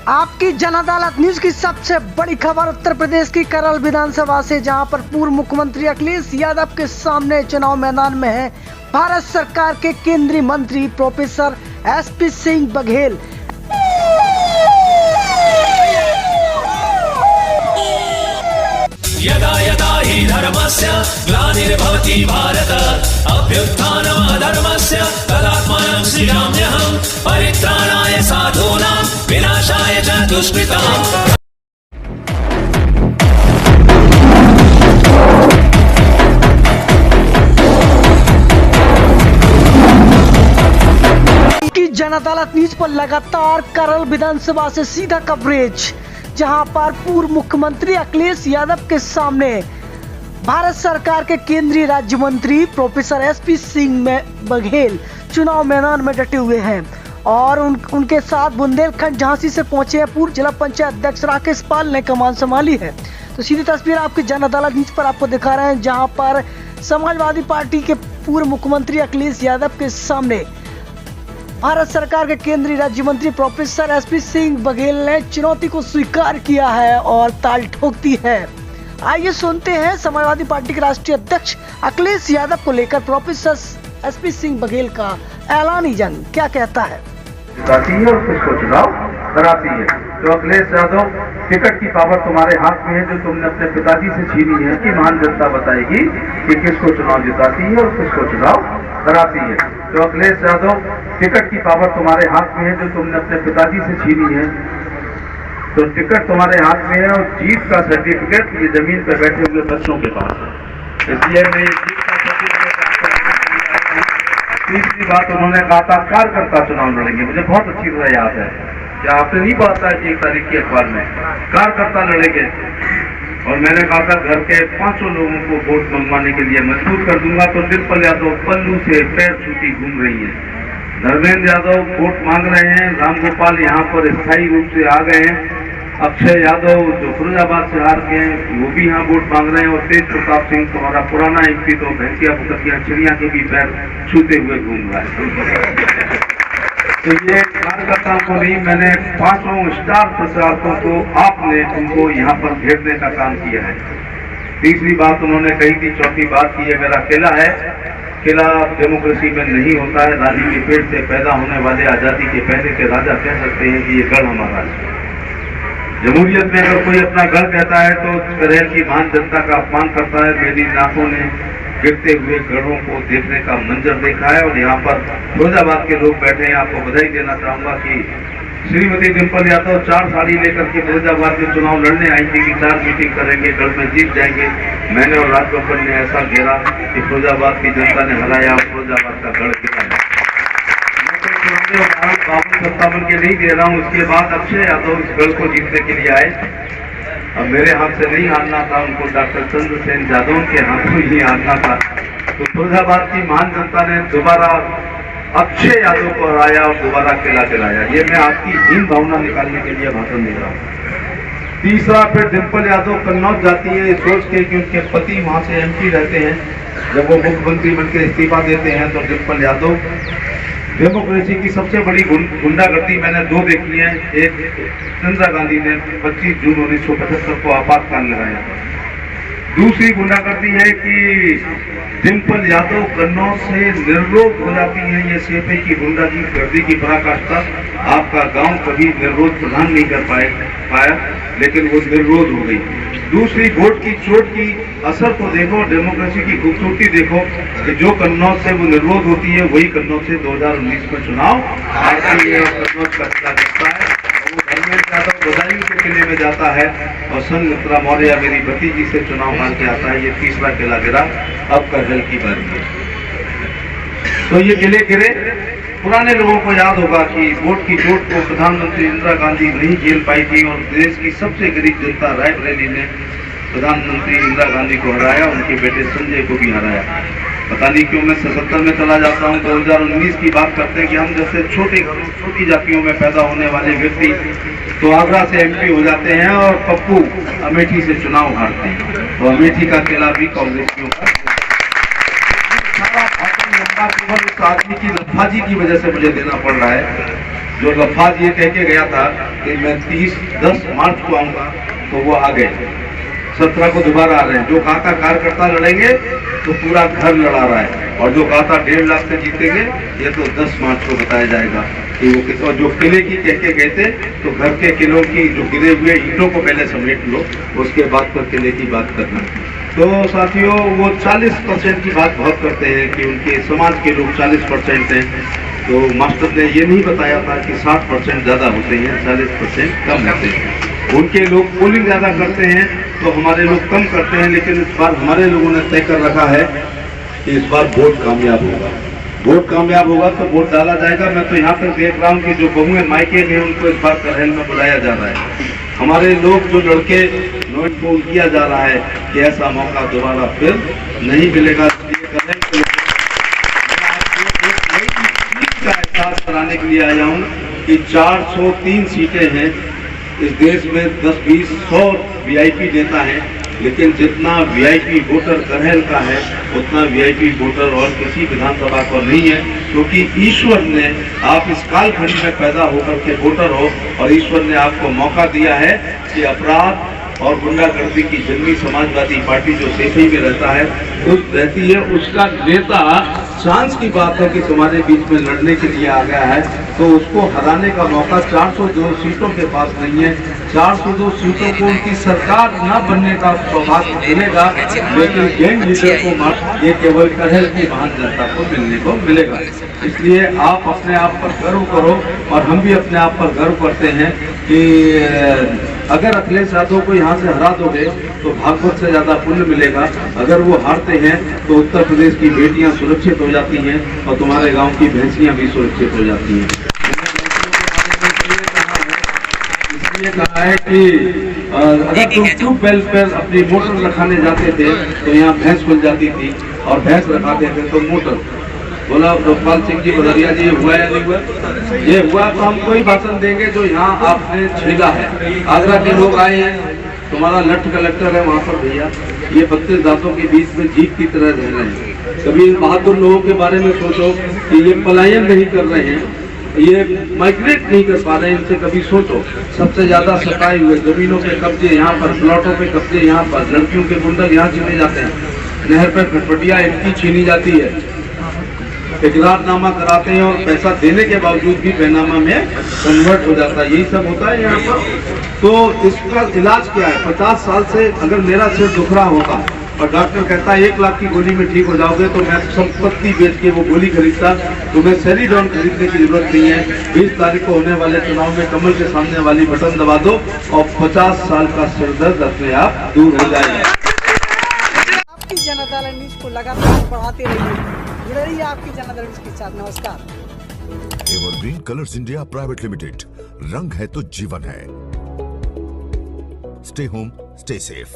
आपकी जन अदालत न्यूज की सबसे बड़ी खबर उत्तर प्रदेश की करल विधानसभा से, जहां पर पूर्व मुख्यमंत्री अखिलेश यादव के सामने चुनाव मैदान में है भारत सरकार के केंद्रीय मंत्री प्रोफेसर एसपी सिंह बघेल। यदा यदा हि धर्मस्य ग्लानिर्भवति भारत अभ्युत्थानमधर्मस्य तदात्मानं सृजाम्यहं परित्राणाय साधूनां विनाशाय च दुष्कृताम्। जन अदालत न्यूज पर लगातार करल विधानसभा से सीधा कवरेज, जहां पर पूर्व मुख्यमंत्री अखिलेश यादव के सामने भारत सरकार के केंद्रीय राज्य मंत्री प्रोफेसर एसपी सिंह बघेल चुनाव मैदान में डटे हुए हैं और उनके साथ बुंदेलखंड झांसी से पहुंचे हैं पूर्व जिला पंचायत अध्यक्ष राकेश पाल ने कमान संभाली है। तो सीधी तस्वीर आपकी जन अदालत न्यूज पर आपको दिखा रहे हैं, जहाँ पर समाजवादी पार्टी के पूर्व मुख्यमंत्री अखिलेश यादव के सामने भारत सरकार के केंद्रीय राज्य मंत्री प्रोफेसर एसपी सिंह बघेल ने चुनौती को स्वीकार किया है और ताल ठोकती है। आइए सुनते हैं समाजवादी पार्टी के राष्ट्रीय अध्यक्ष अखिलेश यादव को लेकर प्रोफेसर एसपी सिंह बघेल का ऐलानी जंग क्या कहता है। और किसको चुनाव कराती है। तो अखिलेश यादव, टिकट की पावर तुम्हारे हाथ में है जो तुमने अपने पिताजी से छीनी है कि महान जनता बताएगी कि किसको चुनाव जिताती है और किसको चुनाव कराती है। तो अखिलेश यादव, टिकट की पावर तुम्हारे हाथ में है जो तुमने अपने पिताजी से छीनी है। तो टिकट तुम्हारे हाथ में है और जीत का सर्टिफिकेट ये जमीन पर बैठे हुए बच्चों के पास है। इसलिए मैं ये जीत का सर्टिफिकेट। तीसरी बात, उन्होंने कहा था कार्यकर्ता चुनाव लड़ेंगे। मुझे बहुत अच्छी तरह याद है, क्या आपने नहीं पढ़ा था कि 1 तारीख के अखबार में कार्यकर्ता लड़ेंगे, और मैंने कहा था घर के 500 लोगों को वोट मंगवाने के लिए मजबूर कर दूंगा। तो डिम्पल यादव पल्लू से पैर छूती घूम रही है, धर्मेंद्र यादव वोट मांग रहे हैं, राम गोपाल यहाँ पर स्थायी रूप से आ गए हैं, अक्षय यादव जो फिरोजाबाद से हार के हैं वो भी यहाँ वोट मांग रहे हैं, और तेज प्रताप सिंह तुम्हारा पुराना एमपी तो भैंसिया पुकतिया चिड़िया के भी पैर छूते हुए घूम रहा है। तो ये कार्यकर्ताओं को नहीं, मैंने 5 स्टार प्रचारकों को आपने उनको यहाँ पर घेरने का काम किया है। तीसरी बात उन्होंने कही थी, चौथी बात की है मेरा किला है। किला डेमोक्रेसी में नहीं होता है। रानी के पेट से पैदा होने वाले आजादी के पहले के राजा कह सकते हैं कि ये गढ़ हमारा है। जमहूरियत में अगर कोई अपना गढ़ कहता है तो करेल की महान जनता का अपमान करता है। मेरी नाकों ने गिरते हुए गढ़ों को देखने का मंजर देखा है, और यहाँ पर फिरोजाबाद के लोग बैठे हैं। आपको बधाई देना चाहूंगा कि श्रीमती डिम्पल यादव 4 साड़ी लेकर के फिरोजाबाद में चुनाव लड़ने आई थी कि 4 मीटिंग करेंगे, गढ़ में जीत जाएंगे। मैंने और राजगोपाल ने ऐसा घेरा कि फिरोजाबाद की जनता ने हराया, फिरोजाबाद का गढ़ गिरा। मैं 52-57 के नहीं दे रहा हूँ। उसके बाद अक्षय यादव इस गढ़ को जीतने के लिए आए। अब मेरे हाथ से नहीं हारना था, उनको डॉक्टर चंद्रसेन यादव के हाथों ही हारना था। तो फिरोजाबाद की महान जनता ने दोबारा अक्षय यादव को हराया और दोबारा किला दिलाया। ये मैं आपकी हीन भावना निकालने के लिए भाषण दे रहा हूँ। तीसरा, फिर डिम्पल यादव कन्नौज जाती है सोच के कि उनके पति वहां से एमपी रहते हैं। जब वो मुख्यमंत्री बनकर इस्तीफा देते हैं तो डिम्पल यादव, डेमोक्रेसी की सबसे बड़ी गुंडागर्दी मैंने 2 देखी है। एक, इंदिरा गांधी ने 25 जून 1975 को आपातकाल लगाया। दूसरी गुंडागर्दी है कि डिम्पल यादव कन्नौज से निर्रोध हो जाती है। ये सेफे की गुंडागर्दी की पराकाष्ठा। आपका गांव कभी निर्रोध प्रदान नहीं कर पाया, लेकिन वो निर्रोध हो गई। दूसरी, वोट की चोट की असर को देखो, डेमोक्रेसी की खूबसूरती देखो कि जो कन्नौज से वो निर्रोध होती है वही कन्नौज से 2019 में चुनाव आती है और कन्नौज का किला जीतता है। वो धर्मेंद्र यादव बदायूं के किले में जाता है और संघमित्रा मौर्य मेरी भतीजी से चुनाव हार के आता है। ये तीसरा किला गिरा। अब करगिल की बारी है। तो ये किले गिरे। पुराने लोगों को याद होगा कि वोट की चोट को प्रधानमंत्री इंदिरा गांधी नहीं झेल पाई थी और देश की सबसे गरीब जनता रायबरेली ने प्रधानमंत्री इंदिरा गांधी को हराया, उनके बेटे संजय को भी हराया। पता नहीं क्यों मैं 77 में चला जाता हूँ। 2019 की बात करते हैं कि हम जैसे छोटे घरों, छोटी जातियों में पैदा होने वाले व्यक्ति तो आगरा से एमपी हो जाते हैं और पप्पू अमेठी से चुनाव हारते हैं। तो अमेठी का किला भी कांग्रेसियों का केवल उस आदमी की लफाजी की वजह से मुझे देना पड़ रहा है। जो लफाज ये कह के गया था कि मैं 10 मार्च को आऊंगा, तो वो आ गए। 17 को दोबारा आ रहे हैं। जो कहा था कार्यकर्ता लड़ेंगे तो पूरा घर लड़ा रहा है, और जो कहा था 1.5 लाख से जीतेंगे, ये तो 10 मार्च को बताया जाएगा कि वो कितना। जो किले की कह के गए थे, तो घर के किलों की जो गिरे हुए ईंटों को पहले समेट लो, उसके बाद पर किले की बात करना। तो साथियों, वो 40% की बात बहुत करते हैं कि उनके समाज के लोग 40% हैं। तो मास्टर ने ये नहीं बताया था कि 60% ज़्यादा होते हैं, 40% कम होते हैं। उनके लोग पोलिंग ज़्यादा करते हैं, तो हमारे लोग कम करते हैं। लेकिन इस बार हमारे लोगों ने तय कर रखा है कि इस बार वोट कामयाब होगा। वोट कामयाब होगा तो वोट डाला जाएगा। मैं तो यहाँ तक देख रहा हूँ कि जो बहुएं मायके हैं, उनको इस बार करहल में बुलाया जा रहा है। हमारे लोग जो लड़के नोट को किया जा रहा है कि ऐसा मौका दोबारा फिर नहीं मिलेगा। का एहसास कराने के लिए आया हूँ कि 403 सीटें हैं इस देश में। 10, 20, 100 VIP नेता हैं, लेकिन जितना VIP वोटर करहल का है, उतना VIP वोटर और किसी विधानसभा को नहीं है। क्योंकि ईश्वर ने, आप इस कालखंड में पैदा होकर के वोटर हो, और ईश्वर ने आपको मौका दिया है कि अपराध और गुंडागर्दी की जंगली समाजवादी पार्टी जो सेफी में रहता है, उस रहती है, उसका नेता चांस की बात है कि तुम्हारे बीच में लड़ने के लिए आ गया है, तो उसको हराने का मौका 402 सीटों के पास नहीं है। 402 सीटों को उनकी सरकार न बनने का सौभाग्य मिलेगा, लेकिन गैंग लीडर को ये केवल करहल की महान जनता को मिलने को मिलेगा। इसलिए आप अपने आप पर गर्व करो, और हम भी अपने आप पर गर्व करते हैं कि अगर अखिलेश यादव को यहाँ से हरा दोगे तो भागवत से ज्यादा पुण्य मिलेगा। अगर वो हारते हैं तो उत्तर प्रदेश की बेटियां सुरक्षित हो जाती हैं, और तुम्हारे गांव की भैंसियां भी सुरक्षित हो जाती हैं। इसलिए कहा है कि अगर तुम ट्यूबवेल पर अपनी मोटर रखाने जाते थे तो यहाँ भैंस खुल जाती थी, और भैंस रखाते थे तो मोटर। बोला लोकपाल सिंह जी बदरिया जी, हुआ या नहीं हुआ? ये हुआ तो हम कोई भाषण देंगे जो यहाँ आपने छेड़ा है। आगरा के लोग आए हैं, तुम्हारा लठ कलेक्टर है वहाँ पर भैया, ये 32 दांतों के बीच में जीत की तरह रह रहे हैं। कभी इन बहादुर लोगों के बारे में सोचो कि ये पलायन नहीं कर रहे हैं, ये माइग्रेट नहीं कर पा रहे हैं, इनसे कभी सोचो। सबसे ज्यादा सताए हुए, जमीनों पे कब्जे यहाँ पर, प्लॉटों पे कब्जे यहाँ पर, लड़कियों के गुंडक यहाँ छीने जाते हैं, नहर पर खटपटिया इनकी छीनी जाती है, इकरारनामा कराते हैं और पैसा देने के बावजूद भी बेनामा में कन्वर्ट हो जाता है। यही सब होता है यहाँ पर। तो इसका इलाज क्या है? 50 साल से अगर मेरा सिर दुख रहा होता और डॉक्टर कहता है 1 लाख की गोली में ठीक हो जाओगे, तो मैं संपत्ति बेच के वो गोली खरीदता। तो मैं सेरीडॉन खरीदने की जरूरत नहीं है। 20 तारीख को होने वाले चुनाव में कमल के सामने वाली बटन दबा दो और 50 साल का सिरदर्द अपने आप दूर हो जाएगा। आपकी जनता दल न्यूज को लगातार बढ़ाते रहिए, जुड़े रहिए आपकी जनता दल न्यूज के साथ। नमस्कार। Evergreen colours India private limited, रंग है तो जीवन है। Stay home, stay safe.